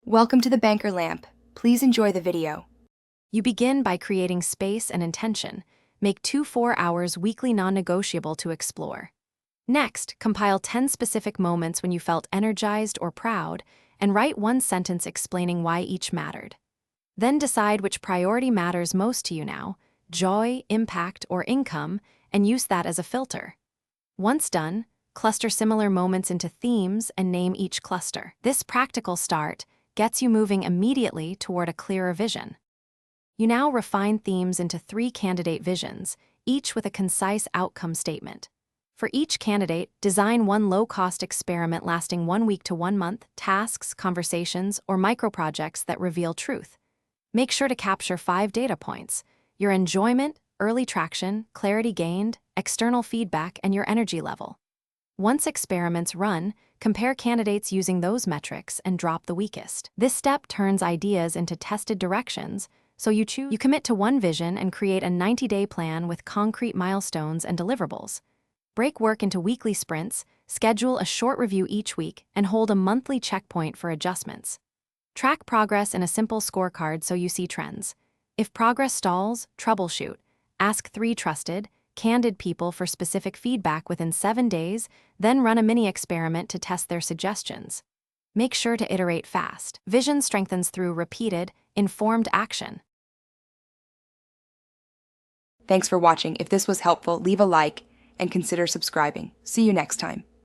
Welcome to the Banker Lamp. Please enjoy the video. You begin by creating space and intention. Make 2 4 hours weekly non-negotiable to explore. Next, compile 10 specific moments when you felt energized or proud, and write one sentence explaining why each mattered. Then decide which priority matters most to you now, joy, impact, or income, and use that as a filter. Once done, cluster similar moments into themes and name each cluster. This practical start gets you moving immediately toward a clearer vision. You now refine themes into 3 candidate visions, each with a concise outcome statement. For each candidate, design one low-cost experiment lasting 1 week to 1 month, tasks, conversations, or micro-projects that reveal truth. Make sure to capture 5 data points: your enjoyment, early traction, clarity gained, external feedback, and your energy level. Once experiments run, compare candidates using those metrics and drop the weakest. This step turns ideas into tested directions, so you commit to one vision and create a 90-day plan with concrete milestones and deliverables. Break work into weekly sprints, schedule a short review each week, and hold a monthly checkpoint for adjustments. Track progress in a simple scorecard so you see trends. If progress stalls, troubleshoot. Ask 3 trusted, candid people for specific feedback within 7 days, then run a mini experiment to test their suggestions. Make sure to iterate fast. Vision strengthens through repeated, informed action. Thanks for watching. If this was helpful, leave a like and consider subscribing. See you next time.